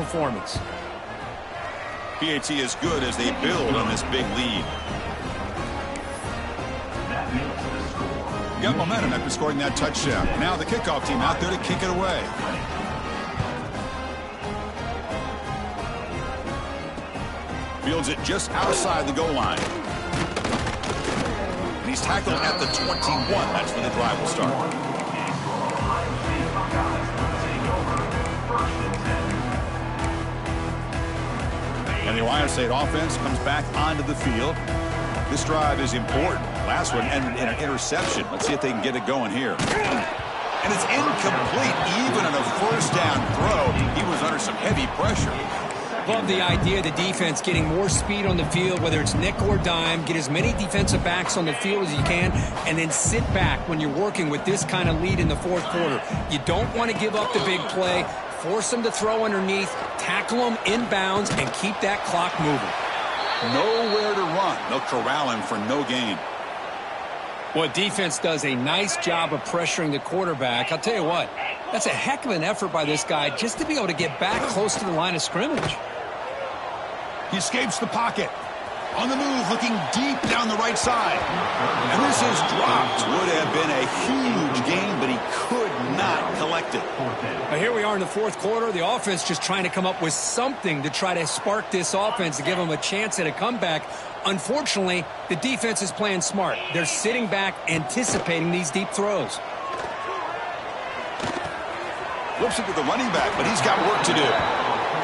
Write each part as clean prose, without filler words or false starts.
performance. PAT is good as they build on this big lead. Got momentum after scoring that touchdown. Now the kickoff team out there to kick it away. Fields it just outside the goal line. And he's tackled at the 21. That's where the drive will start. And the Ohio State offense comes back onto the field. This drive is important. Last one ended in an interception. Let's see if they can get it going here. And it's incomplete. Even on a first down throw, he was under some heavy pressure. Love the idea of the defense getting more speed on the field, whether it's nickel or dime. Get as many defensive backs on the field as you can, and then sit back when you're working with this kind of lead in the fourth quarter. You don't want to give up the big play. Force them to throw underneath, tackle them inbounds, and keep that clock moving. Nowhere to run. They'll corral him for no gain. Well, defense does a nice job of pressuring the quarterback. I'll tell you what, that's a heck of an effort by this guy just to be able to get back close to the line of scrimmage. He escapes the pocket. On the move, looking deep down the right side. And this is dropped. Would have been a huge gain, but he could not collect it. Now here we are in the fourth quarter. The offense just trying to come up with something to try to spark this offense to give them a chance at a comeback. Unfortunately, the defense is playing smart. They're sitting back, anticipating these deep throws. Flips it to the running back, but he's got work to do.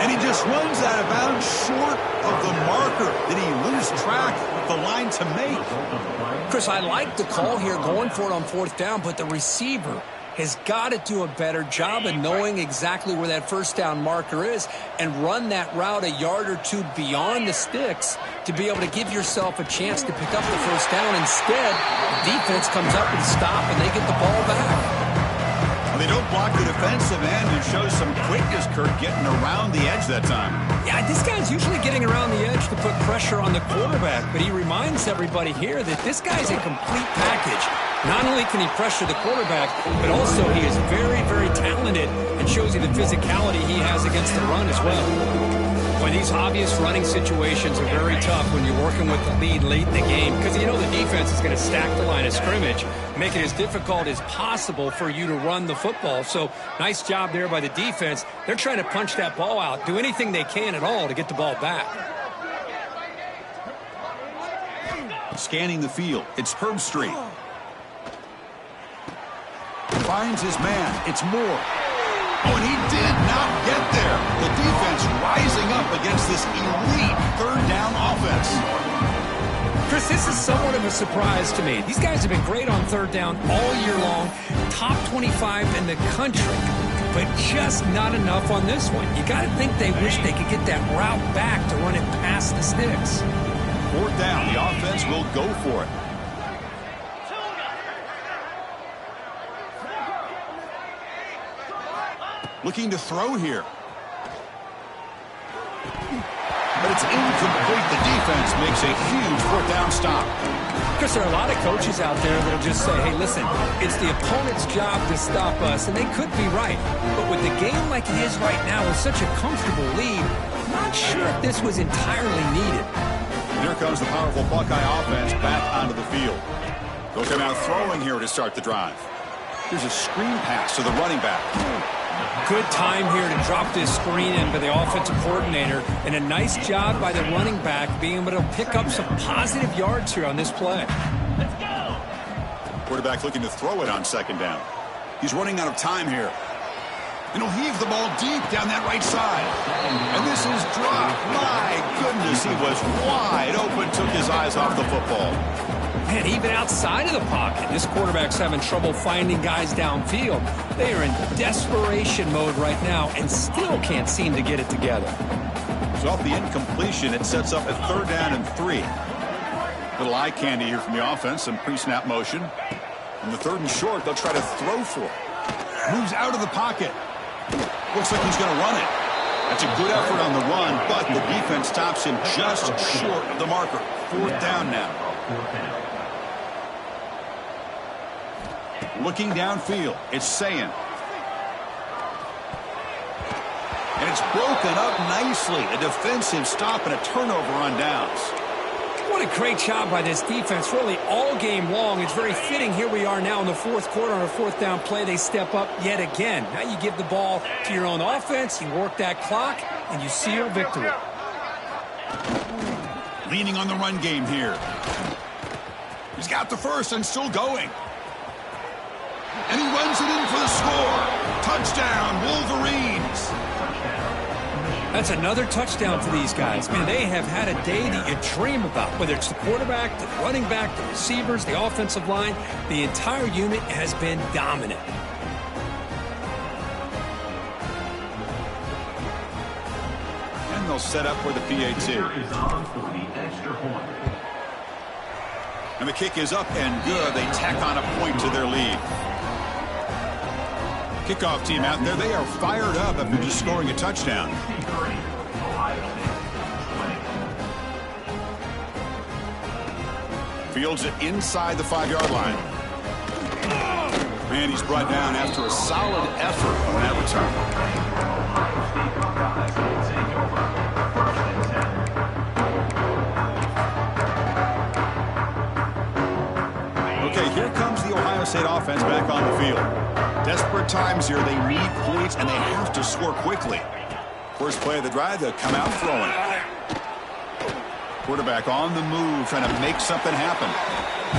And he just runs out of bounds short of the marker. Did he lose track of the line to make? Chris, I like the call here going for it on fourth down, but the receiver has got to do a better job of knowing exactly where that first down marker is and run that route a yard or two beyond the sticks to be able to give yourself a chance to pick up the first down. Instead, the defense comes up and stop, and they get the ball back. They don't block the defensive end and shows some quickness, Kurt, getting around the edge that time. Yeah, this guy's usually getting around the edge to put pressure on the quarterback, but he reminds everybody here that this guy's a complete package. Not only can he pressure the quarterback, but also he is very, very talented and shows you the physicality he has against the run as well. Boy, these obvious running situations are very tough when you're working with the lead late in the game because you know the defense is going to stack the line of scrimmage, make it as difficult as possible for you to run the football. So nice job there by the defense. They're trying to punch that ball out, do anything they can at all to get the ball back. Scanning the field, it's Herbstreit. Finds his man, it's Moore. Oh, and he did not get there. The defense rising up against this elite third down offense. Chris, this is somewhat of a surprise to me. These guys have been great on third down all year long, top 25 in the country, but just not enough on this one. You got to think they wish they could get that route back to run it past the sticks. Fourth down, the offense will go for it. Looking to throw here. But it's incomplete. The defense makes a huge fourth down stop. Chris, there are a lot of coaches out there that will just say, hey, listen, it's the opponent's job to stop us, and they could be right. But with the game like it is right now with such a comfortable lead, I'm not sure if this was entirely needed. And here comes the powerful Buckeye offense back onto the field. They'll come out throwing here to start the drive. Here's a screen pass to the running back. Good time here to drop this screen in by the offensive coordinator, and a nice job by the running back being able to pick up some positive yards here on this play. Let's go. Quarterback looking to throw it on second down. He's running out of time here. And he'll heave the ball deep down that right side. And this is dropped. My goodness, he was wide open, took his eyes off the football. Man, even outside of the pocket, this quarterback's having trouble finding guys downfield. They are in desperation mode right now and still can't seem to get it together. So off the incompletion, it sets up a third down and 3. Little eye candy here from the offense, some pre-snap motion. On the third and short, they'll try to throw for it. Moves out of the pocket. Looks like he's going to run it. That's a good effort on the run, but the defense stops him just short of the marker. Fourth down now. Looking downfield, it's Sayin. And it's broken up nicely. A defensive stop and a turnover on downs. What a great job by this defense, really all game long. It's very fitting. Here we are now in the fourth quarter on a fourth down play. They step up yet again. Now you give the ball to your own offense, you work that clock, and you seal victory. Leaning on the run game here. He's got the first and still going. And he runs it in for the score. Touchdown, Wolverines. That's another touchdown for these guys. Man, they have had a day that you dream about, whether it's the quarterback, the running back, the receivers, the offensive line. The entire unit has been dominant. And they'll set up for the PAT. And the kick is up and good. They tack on a point to their lead. Kickoff team out there, they are fired up after just scoring a touchdown. Fields it inside the 5-yard line. And he's brought down after a solid effort on that return. Okay, here comes the Ohio State offense back on the field. Desperate times here. They need points, and they have to score quickly. First play of the drive, they'll come out throwing. Quarterback on the move, trying to make something happen.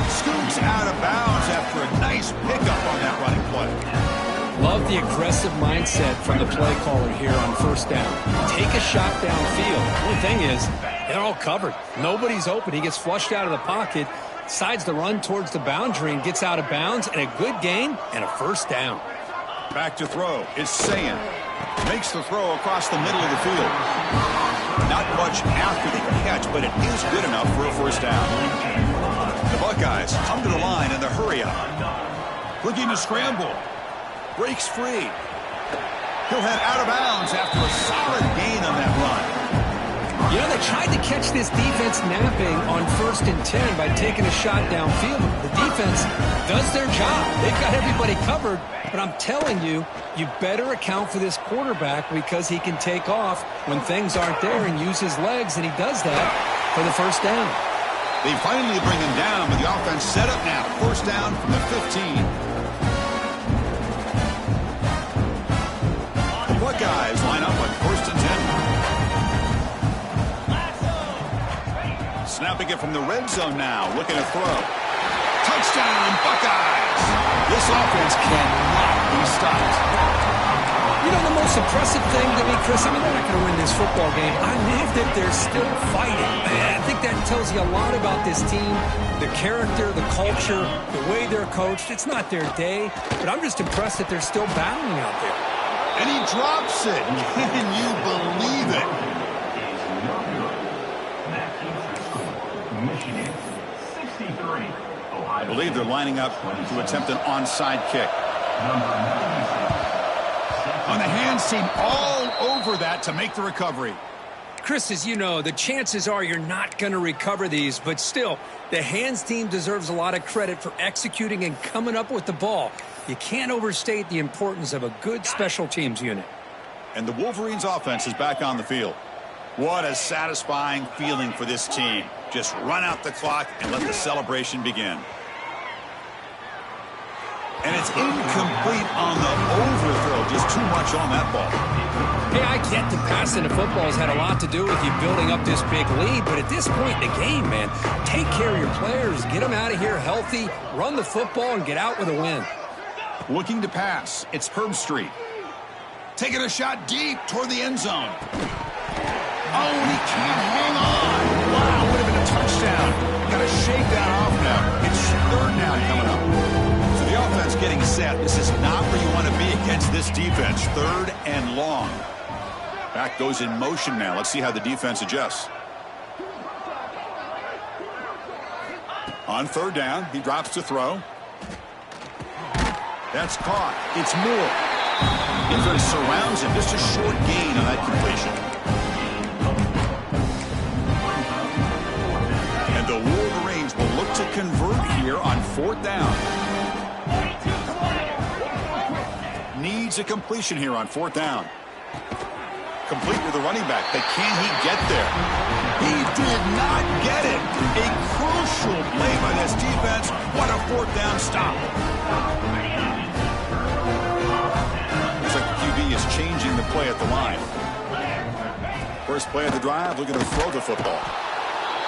Scoops out of bounds after a nice pickup on that running play. Love the aggressive mindset from the play caller here on first down. Take a shot downfield. The only thing is, they're all covered. Nobody's open. He gets flushed out of the pocket, decides to run towards the boundary and gets out of bounds, and a good gain and a first down. Back to throw is Sayin. Makes the throw across the middle of the field. Not much after the catch, but it is good enough for a first down. The Buckeyes come to the line in the hurry up. Looking to scramble. Breaks free. He'll head out of bounds after a solid gain on that run. You know, they tried to catch this defense napping on 1st and 10 by taking a shot downfield. The defense does their job. They've got everybody covered, but I'm telling you, you better account for this quarterback because he can take off when things aren't there and use his legs, and he does that for the first down. They finally bring him down, but the offense set up now. First down from the 15. The Buckeyes line up on 1st and 10. Snapping it from the red zone now, looking to throw. Touchdown, Buckeyes! This offense cannot be stopped. You know, the most impressive thing to me, Chris, I mean, they're not going to win this football game. I love that they're still fighting. I think that tells you a lot about this team, the character, the culture, the way they're coached. It's not their day, but I'm just impressed that they're still battling out there. And he drops it. Can you believe it? I believe they're lining up to attempt an onside kick. On the hands team all over that to make the recovery. Chris, as you know, the chances are you're not going to recover these, but still, the hands team deserves a lot of credit for executing and coming up with the ball. You can't overstate the importance of a good special teams unit. And the Wolverines offense is back on the field. What a satisfying feeling for this team. Just run out the clock and let the celebration begin. And it's incomplete on the overthrow. Just too much on that ball. Hey, I get the passing of football has had a lot to do with you building up this big lead, but at this point in the game, man, take care of your players, get them out of here healthy, run the football, and get out with a win. Looking to pass. It's Herbstreit. Taking a shot deep toward the end zone. Oh, he can't hang on. Wow, would have been a touchdown. Got to shake that off now. It's 3rd down coming up. So the offense getting set. This is not where you want to be against this defense. 3rd and long. Back goes in motion now. Let's see how the defense adjusts. On 3rd down, he drops to throw. That's caught. It's Moore. Defense surrounds him. Just a short gain on that completion. And the Wolverines will look to convert here on 4th down. Needs a completion here on 4th down. the running back, but can he get there? He did not get it. A crucial play by this defense. What a fourth down stop. Looks like the QB is changing the play at the line. First play of the drive, looking to throw the football.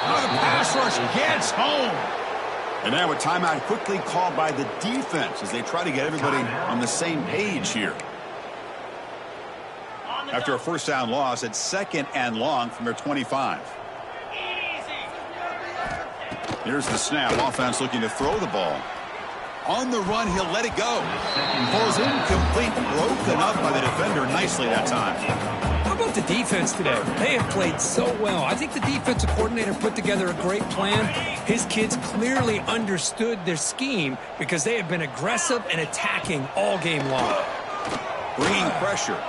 Oh, the pass rush gets home. And now a timeout quickly called by the defense as they try to get everybody on the same page here. After a first down loss, it's 2nd and long from their 25. Here's the snap. Offense looking to throw the ball. On the run, he'll let it go. Ball's incomplete, broken up by the defender nicely that time. How about the defense today? They have played so well. I think the defensive coordinator put together a great plan. His kids clearly understood their scheme because they have been aggressive and attacking all game long. Bringing pressure.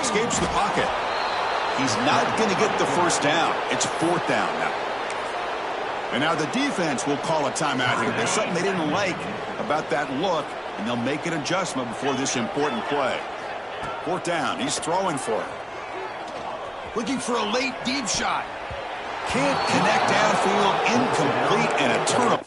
Escapes the pocket. He's not going to get the first down. It's 4th down now. And now the defense will call a timeout here. There's something they didn't like about that look, and they'll make an adjustment before this important play. 4th down. He's throwing for it. Looking for a late deep shot. Can't connect downfield. Incomplete and a turnover.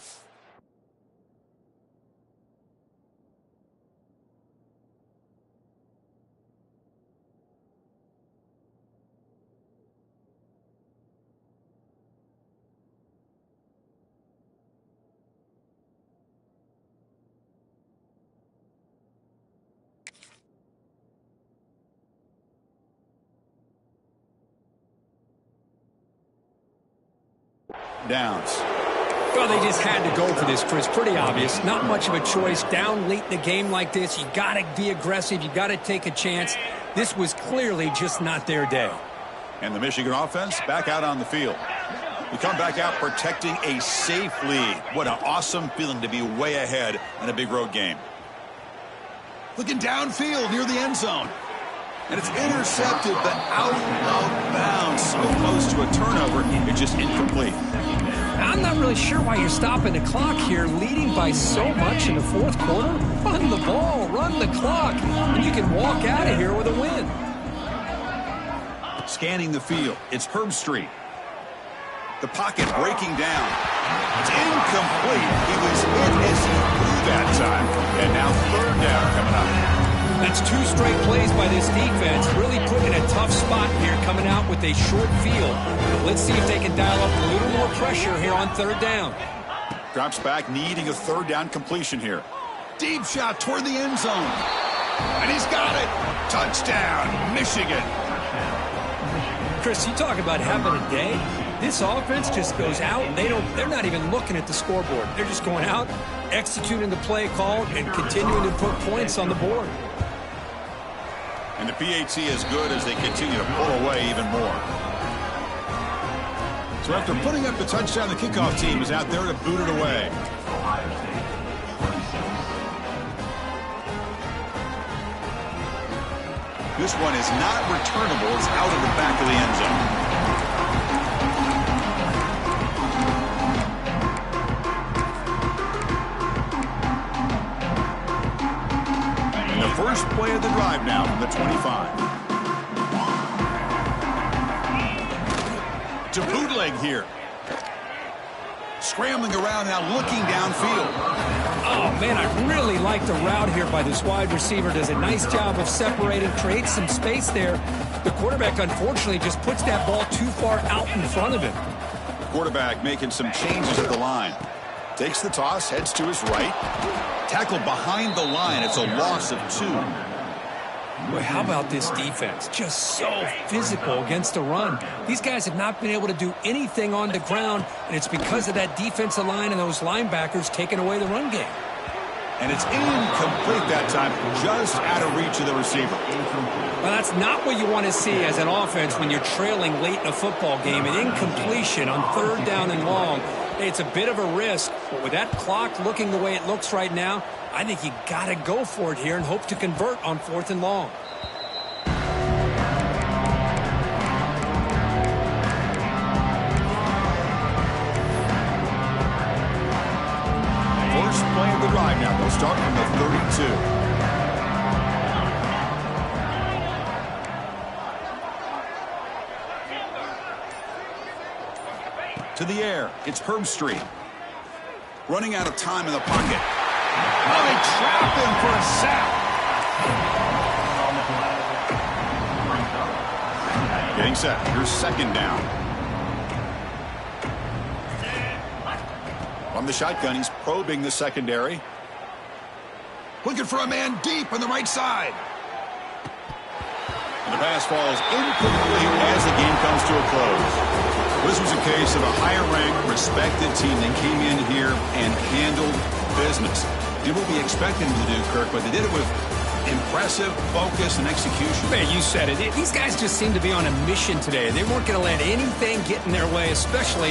Downs. Well, they just had to go for this, Chris. Pretty obvious. Not much of a choice. Down late in the game like this, you got to be aggressive. You got to take a chance. This was clearly just not their day. And the Michigan offense back out on the field. We come back out protecting a safe lead. What an awesome feeling to be way ahead in a big road game. Looking downfield near the end zone. And it's intercepted, but out of bounds. So close to a turnover, it's just incomplete. I'm not really sure why you're stopping the clock here, leading by so much in the 4th quarter. Run the ball, run the clock, and you can walk out of here with a win. Scanning the field, it's Herbstreit. The pocket breaking down. It's incomplete. He was hit as he threw that time. And now 3rd down coming up. That's 2 straight plays by this defense, really put in a tough spot here, coming out with a short field. But let's see if they can dial up a little more pressure here on 3rd down. Drops back, needing a 3rd down completion here. Deep shot toward the end zone. And he's got it. Touchdown, Michigan. Chris, you talk about having a day. This offense just goes out, and they're not even looking at the scoreboard. They're just going out, executing the play called, and continuing to put points on the board. And the PAT is good as they continue to pull away even more. So after putting up the touchdown, the kickoff team is out there to boot it away. This one is not returnable. It's out of the back of the end zone. First play of the drive now from the 25. To bootleg here. Scrambling around now, looking downfield. Oh, man, I really like the route here by this wide receiver. Does a nice job of separating, creates some space there. The quarterback, unfortunately, just puts that ball too far out in front of him. Quarterback making some changes at the line. Takes the toss, heads to his right. Tackled behind the line. It's a loss of 2. Boy, how about this defense? Just so physical against the run. These guys have not been able to do anything on the ground, and it's because of that defensive line and those linebackers taking away the run game. And it's incomplete that time, just out of reach of the receiver. Well, that's not what you want to see as an offense when you're trailing late in a football game. An incompletion on 3rd down and long. It's a bit of a risk, but with that clock looking the way it looks right now, I think you got to go for it here and hope to convert on 4th and long. First play of the drive now. They'll start from the 32. To the air, it's Herbstreit. Running out of time in the pocket. Oh, they trapped him for a sack. Getting set. Here's second down. From the shotgun, he's probing the secondary. Looking for a man deep on the right side. And the pass falls incomplete as the game comes to a close. This was a case of a higher-ranked, respected team that came in here and handled business. Did what we expected them to do, Kirk, but they did it with impressive focus and execution. Man, you said it. These guys just seem to be on a mission today. They weren't going to let anything get in their way, especially